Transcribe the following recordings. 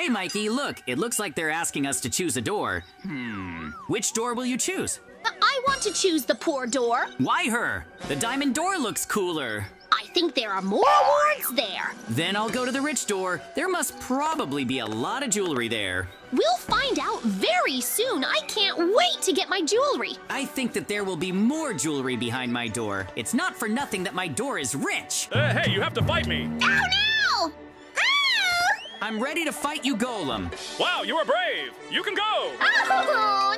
Mikey, look, it looks like they're asking us to choose a door. Which door will you choose? I want to choose the poor door. Why her? The diamond door looks cooler. I think there are more awards there. Then I'll go to the rich door. There must probably be a lot of jewelry there. We'll find out very soon. I can't wait to get my jewelry. I think that there will be more jewelry behind my door. It's not for nothing that my door is rich. Hey, you have to fight me. Oh no! Ah! I'm ready to fight you, Golem. Wow, you are brave. You can go. Oh!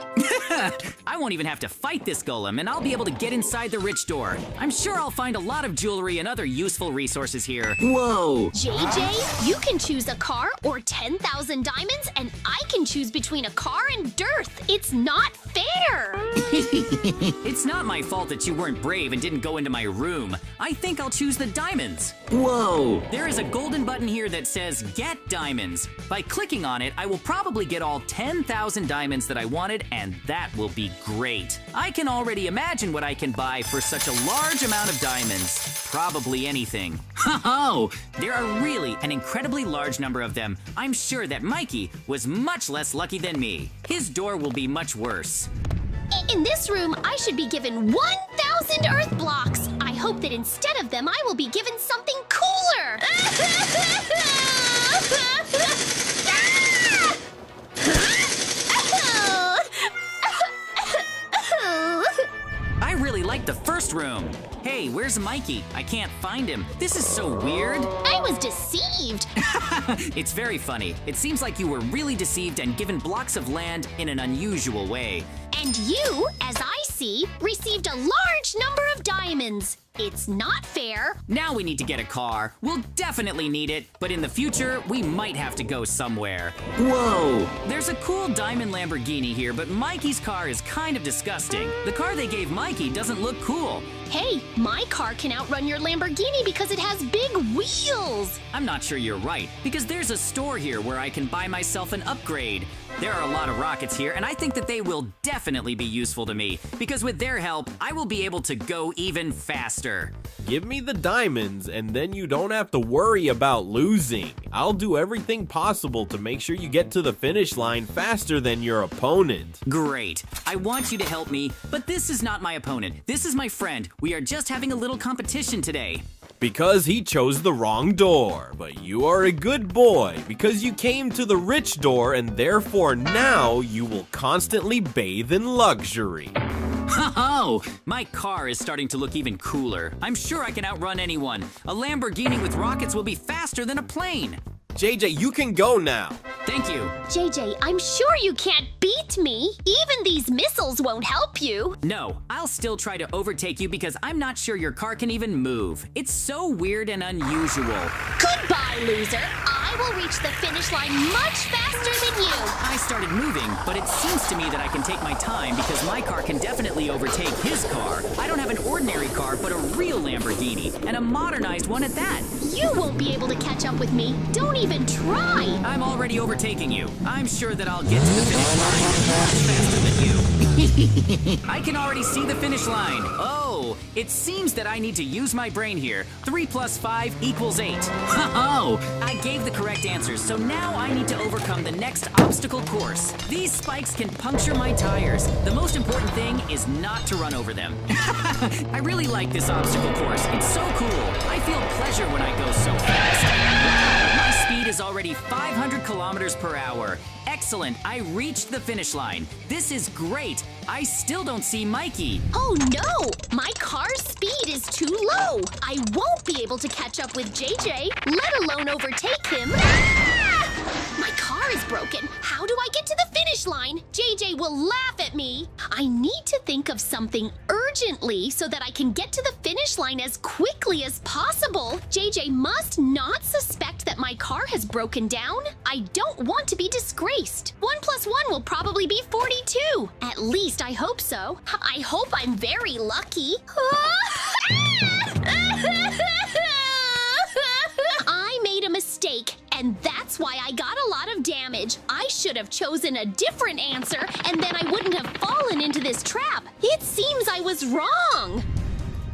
I won't even have to fight this golem, and I'll be able to get inside the rich door. I'm sure I'll find a lot of jewelry and other useful resources here. Whoa! JJ, you can choose a car or 10,000 diamonds, and I can choose between a car and dearth. It's not fair. It's not my fault that you weren't brave and didn't go into my room. I think I'll choose the diamonds. Whoa! There is a golden button here that says Get Diamonds. By clicking on it, I will probably get all 10,000 diamonds that I wanted, and that will be great. I can already imagine what I can buy for such a large amount of diamonds. Probably anything. Ho-ho! There are really an incredibly large number of them. I'm sure that Mikey was much less lucky than me. His door will be much worse. In this room, I should be given 1,000 earth blocks. I hope that instead of them, I will be given something cooler. I really like the first room. Hey, where's Mikey? I can't find him. This is so weird. I was deceived. It's very funny. It seems like you were really deceived and given blocks of land in an unusual way. And you, as I see, received a large number of diamonds. It's not fair. Now we need to get a car. We'll definitely need it, but in the future, we might have to go somewhere. Whoa! There's a cool diamond Lamborghini here, but Mikey's car is kind of disgusting. The car they gave Mikey doesn't look cool. Hey, my car can outrun your Lamborghini because it has big wheels. I'm not sure you're right, because there's a store here where I can buy myself an upgrade. There are a lot of rockets here, and I think that they will definitely be useful to me, because with their help, I will be able to go even faster. Give me the diamonds, and then you don't have to worry about losing. I'll do everything possible to make sure you get to the finish line faster than your opponent. Great. I want you to help me, but this is not my opponent. This is my friend. We are just having a little competition today. Because he chose the wrong door, but you are a good boy because you came to the rich door and therefore now you will constantly bathe in luxury. Oh, my car is starting to look even cooler. I'm sure I can outrun anyone. A Lamborghini with rockets will be faster than a plane. JJ, you can go now. Thank you. JJ, I'm sure you can't beat me. Even these missiles won't help you. No, I'll still try to overtake you because I'm not sure your car can even move. It's so weird and unusual. Goodbye, loser. I will reach the finish line much faster than you. I started moving, but it seems to me that I can take my time because my car can definitely overtake his car. I don't have an ordinary car, but a real Lamborghini, and a modernized one at that. You won't be able to catch up with me. Don't even try. I'm already overtaking you. I'm sure that I'll get to the finish line much faster than you. I can already see the finish line. Oh, it seems that I need to use my brain here. 3 + 5 = 8. Oh, I gave the correct answers, so now I need to overcome the next obstacle course. These spikes can puncture my tires. The most important thing is not to run over them. I really like this obstacle course. It's so cool. I feel pleasure when I go so fast. Wow, my speed is already 500 kilometers per hour. Excellent, I reached the finish line. This is great. I still don't see Mikey. Oh no! My car's speed is too low. I won't be able to catch up with JJ, let alone overtake him. Ah! My car is broken. How do I get to the finish line? JJ will laugh at me. I need to think of something urgently so that I can get to the finish line as quickly as possible. JJ must not suspect that my car has broken down. I don't want to be disgraced. 1 + 1 will probably be 42. At least I hope so. I hope I'm very lucky. I made a mistake, and that's why I got a lot of damage. I should have chosen a different answer, and then I wouldn't have fallen into this trap. It seems I was wrong.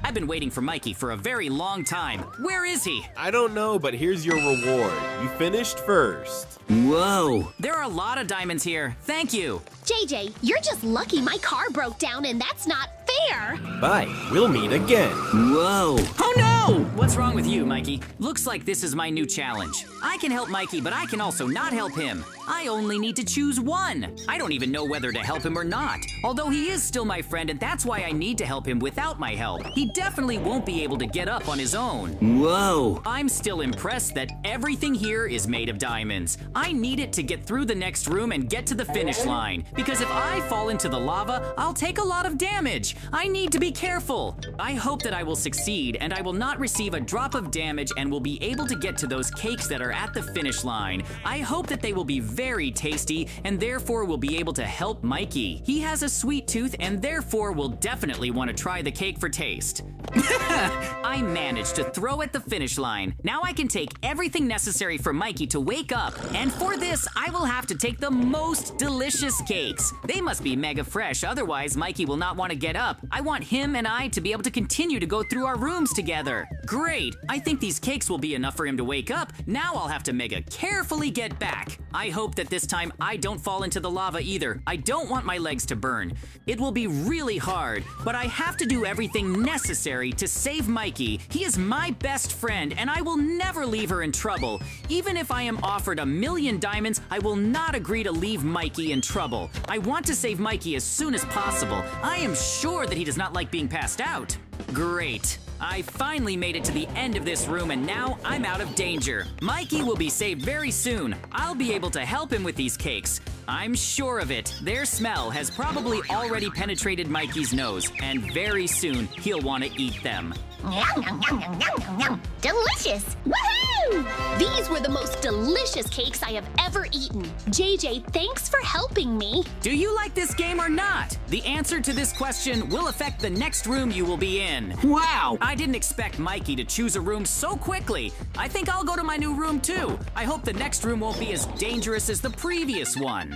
I've been waiting for Mikey for a very long time. Where is he? I don't know, but here's your reward. You finished first. Whoa. There are a lot of diamonds here. Thank you. JJ, you're just lucky my car broke down and that's not fair. Bye. We'll meet again. Whoa. Oh no! What's wrong with you, Mikey? Looks like this is my new challenge. I can help Mikey, but I can also not help him. I only need to choose one. I don't even know whether to help him or not. Although he is still my friend, and that's why I need to help him without my help. He definitely won't be able to get up on his own. Whoa. I'm still impressed that everything here is made of diamonds. I need it to get through the next room and get to the finish line. Because if I fall into the lava, I'll take a lot of damage. I need to be careful. I hope that I will succeed and I will not receive a drop of damage and will be able to get to those cakes that are at the finish line. I hope that they will be very tasty and therefore will be able to help Mikey. He has a sweet tooth and therefore will definitely want to try the cake for taste. I managed to throw at the finish line. Now I can take everything necessary for Mikey to wake up. And for this, I will have to take the most delicious cakes. They must be mega fresh, otherwise Mikey will not want to get up. I want him and I to be able to continue to go through our rooms together. Great, I think these cakes will be enough for him to wake up. Now I'll have to mega carefully get back. I hope that this time I don't fall into the lava either. I don't want my legs to burn. It will be really hard, but I have to do everything necessary to save Mikey. He is my best friend and I will never leave her in trouble. Even if I am offered 1,000,000 diamonds, I will not agree to leave Mikey in trouble. I want to save Mikey as soon as possible. I am sure that he does not like being passed out. Great. I finally made it to the end of this room and now I'm out of danger. Mikey will be saved very soon. I'll be able to help him with these cakes. I'm sure of it. Their smell has probably already penetrated Mikey's nose, and very soon he'll want to eat them. Yum, yum, yum, yum, yum, yum, yum. Delicious! Woohoo! These were the most delicious cakes I have ever eaten. JJ, thanks for helping me. Do you like this game or not? The answer to this question will affect the next room you will be in. Wow! I didn't expect Mikey to choose a room so quickly. I think I'll go to my new room too. I hope the next room won't be as dangerous as the previous one.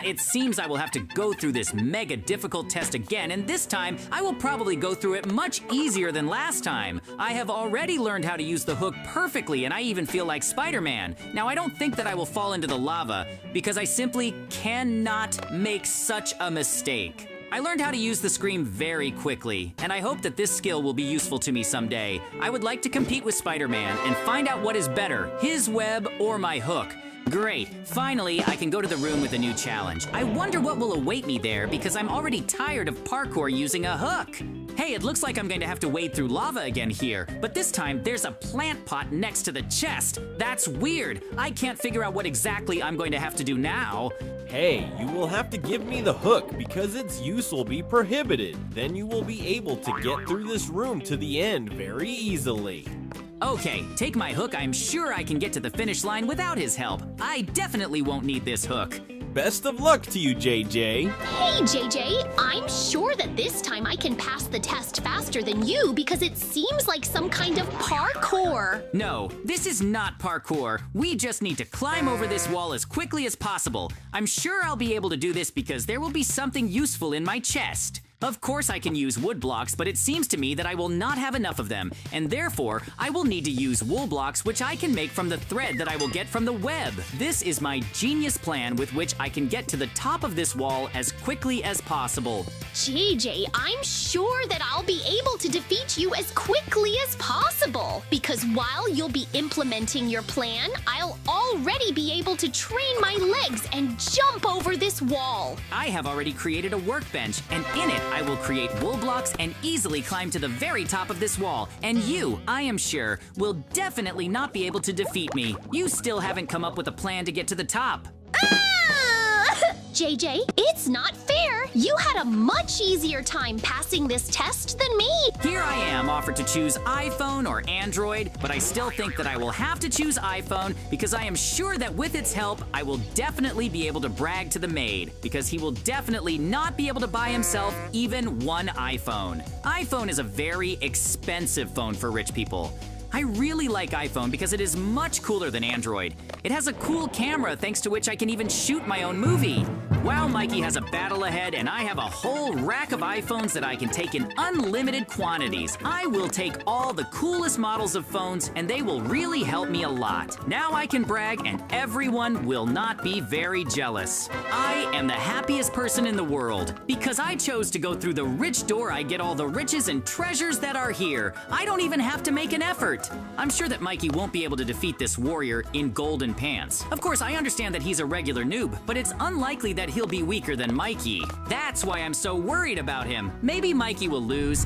It seems I will have to go through this mega difficult test again, and this time I will probably go through it much easier than last time. I have already learned how to use the hook perfectly, and I even feel like Spider-Man. Now, I don't think that I will fall into the lava, because I simply cannot make such a mistake. I learned how to use the scream very quickly, and I hope that this skill will be useful to me someday. I would like to compete with Spider-Man and find out what is better, his web or my hook. Great, finally I can go to the room with a new challenge. I wonder what will await me there because I'm already tired of parkour using a hook. Hey, it looks like I'm going to have to wade through lava again here, but this time there's a plant pot next to the chest. That's weird. I can't figure out what exactly I'm going to have to do now. Hey, you will have to give me the hook because its use will be prohibited. Then you will be able to get through this room to the end very easily. Okay, take my hook. I'm sure I can get to the finish line without his help. I definitely won't need this hook. Best of luck to you, JJ. Hey, JJ, I'm sure that this time I can pass the test faster than you because it seems like some kind of parkour. No, this is not parkour. We just need to climb over this wall as quickly as possible. I'm sure I'll be able to do this because there will be something useful in my chest. Of course I can use wood blocks, but it seems to me that I will not have enough of them, and therefore, I will need to use wool blocks which I can make from the thread that I will get from the web. This is my genius plan with which I can get to the top of this wall as quickly as possible. JJ, I'm sure that I'll be able to defeat you as quickly as possible, because while you'll be implementing your plan, I'll already be able to train my legs and jump over this wall. I have already created a workbench, and in it, I will create wool blocks and easily climb to the very top of this wall. And you, I am sure, will definitely not be able to defeat me. You still haven't come up with a plan to get to the top. JJ, it's not fair. You had a much easier time passing this test than me. Here I am, offered to choose iPhone or Android, but I still think that I will have to choose iPhone because I am sure that with its help, I will definitely be able to brag to the maid because he will definitely not be able to buy himself even one iPhone. iPhone is a very expensive phone for rich people. I really like iPhone because it is much cooler than Android. It has a cool camera thanks to which I can even shoot my own movie. Wow, Mikey has a battle ahead, and I have a whole rack of iPhones that I can take in unlimited quantities. I will take all the coolest models of phones, and they will really help me a lot. Now I can brag, and everyone will not be very jealous. I am the happiest person in the world. Because I chose to go through the rich door, I get all the riches and treasures that are here. I don't even have to make an effort. I'm sure that Mikey won't be able to defeat this warrior in golden pants. Of course, I understand that he's a regular noob, but it's unlikely that he'll be weaker than Mikey. That's why I'm so worried about him. Maybe Mikey will lose.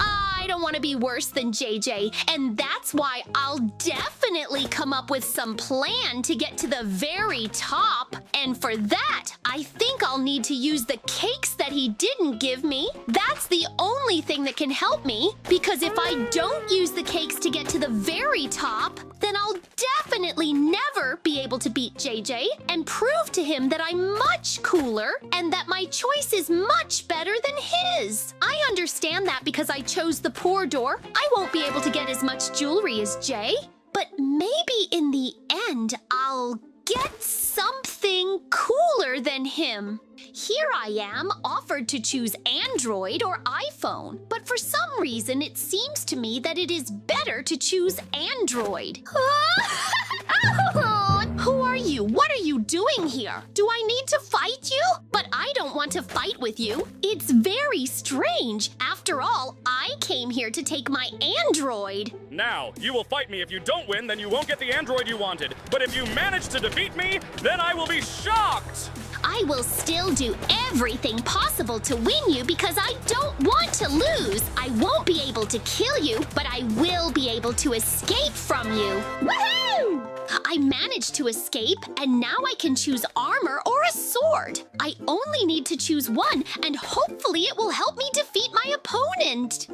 I don't want to be worse than JJ, and that's why I'll definitely come up with some plan to get to the very top. And for that, I think I'll need to use the cakes that he didn't give me. That's the only thing that can help me, because if I don't use the cakes to get to the very top, then I'll definitely never be able to beat JJ and prove to him that I'm much cooler and that my choice is much better than his. I understand that because I chose the poor door, I won't be able to get as much jewelry as Jay. But maybe in the end, I'll get something cooler than him. Here I am, offered to choose Android or iPhone, but for some reason it seems to me that it is better to choose Android. Who are you? What are you doing here? Do I need to fight you? But I don't want to fight with you. It's very strange. After all, I came here to take my Android. Now, you will fight me. If you don't win, then you won't get the android you wanted. But if you manage to defeat me, then I will be shocked! I will still do everything possible to win you because I don't want to lose. I won't be able to kill you, but I will be able to escape from you. Woohoo! I managed to escape, and now I can choose armor or a sword. I only need to choose one, and hopefully it will help me defeat my opponent.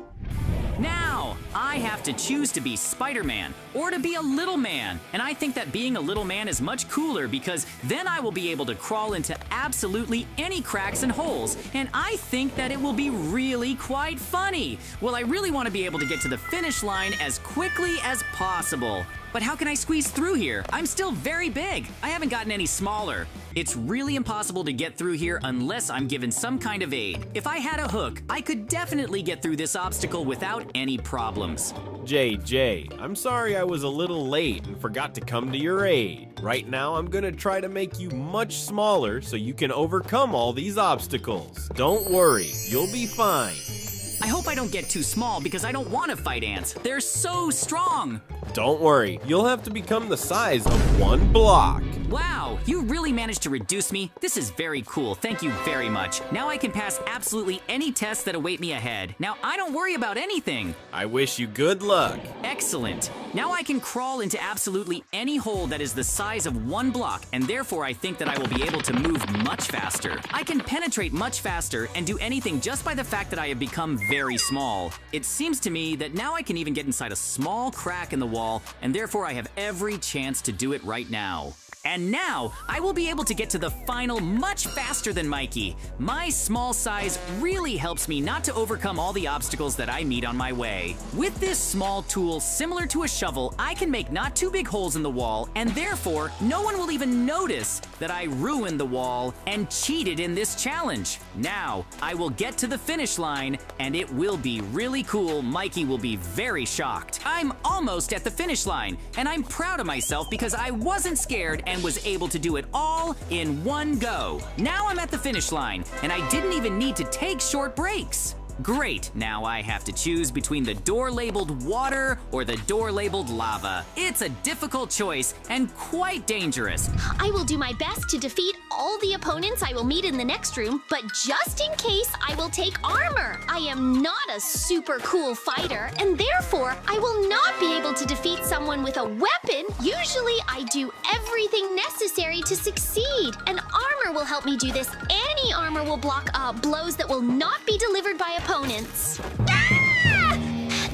Now, I have to choose to be Spider-Man or to be a little man. And I think that being a little man is much cooler because then I will be able to crawl into absolutely any cracks and holes. And I think that it will be really quite funny. Well, I really want to be able to get to the finish line as quickly as possible. But how can I squeeze through here? I'm still very big. I haven't gotten any smaller. It's really impossible to get through here unless I'm given some kind of aid. If I had a hook, I could definitely get through this obstacle without any problems. JJ, I'm sorry I was a little late and forgot to come to your aid. Right now, I'm gonna try to make you much smaller so you can overcome all these obstacles. Don't worry, you'll be fine. I hope I don't get too small because I don't want to fight ants. They're so strong. Don't worry, you'll have to become the size of one block. Wow, you really managed to reduce me. This is very cool. Thank you very much. Now I can pass absolutely any tests that await me ahead. Now I don't worry about anything. I wish you good luck. Excellent. Now I can crawl into absolutely any hole that is the size of one block, and therefore I think that I will be able to move much faster. I can penetrate much faster and do anything just by the fact that I have become very small. It seems to me that now I can even get inside a small crack in the wall, and therefore I have every chance to do it right now. And now, I will be able to get to the final much faster than Mikey. My small size really helps me not to overcome all the obstacles that I meet on my way. With this small tool, similar to a shovel, I can make not too big holes in the wall, and therefore, no one will even notice that I ruined the wall and cheated in this challenge. Now, I will get to the finish line, and it will be really cool. Mikey will be very shocked. I'm almost at the finish line, and I'm proud of myself because I wasn't scared and was able to do it all in one go. Now I'm at the finish line, and I didn't even need to take short breaks. Great, now I have to choose between the door labeled water or the door labeled lava. It's a difficult choice and quite dangerous. I will do my best to defeat all the opponents I will meet in the next room, but just in case, I will take armor. I am not a super cool fighter, and therefore, I will not be able to defeat someone with a weapon. Usually, I do everything necessary to succeed, and armor will help me do this. Any armor will block blows that will not be delivered by opponents. Ah!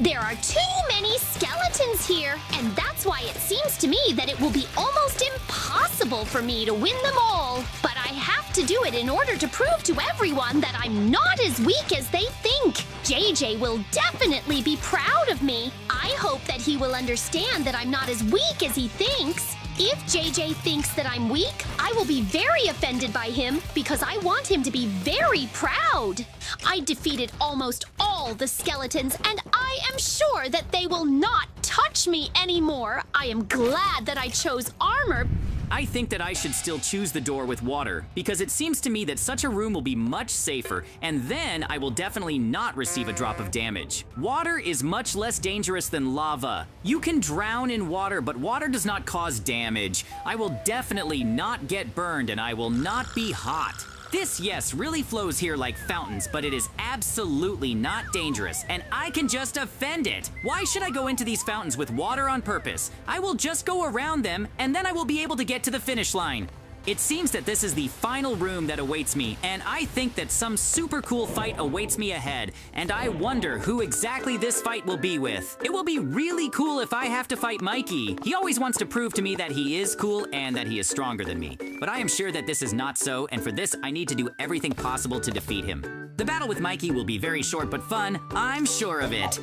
There are too many skeletons here, and that's why it seems to me that it will be almost impossible for me to win them all. But I have to do it in order to prove to everyone that I'm not as weak as they think. JJ will definitely be proud of me. I hope that he will understand that I'm not as weak as he thinks. If JJ thinks that I'm weak, I will be very offended by him because I want him to be very proud. I defeated almost all the skeletons, and I am sure that they will not touch me anymore. I am glad that I chose armor. I think that I should still choose the door with water, because it seems to me that such a room will be much safer, and then I will definitely not receive a drop of damage. Water is much less dangerous than lava. You can drown in water, but water does not cause damage. I will definitely not get burned, and I will not be hot. This, yes, really flows here like fountains, but it is absolutely not dangerous, and I can just offend it. Why should I go into these fountains with water on purpose? I will just go around them, and then I will be able to get to the finish line. It seems that this is the final room that awaits me, and I think that some super cool fight awaits me ahead, and I wonder who exactly this fight will be with. It will be really cool if I have to fight Mikey. He always wants to prove to me that he is cool and that he is stronger than me. But I am sure that this is not so, and for this I need to do everything possible to defeat him. The battle with Mikey will be very short but fun, I'm sure of it.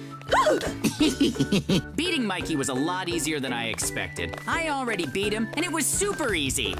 Beating Mikey was a lot easier than I expected. I already beat him, and it was super easy.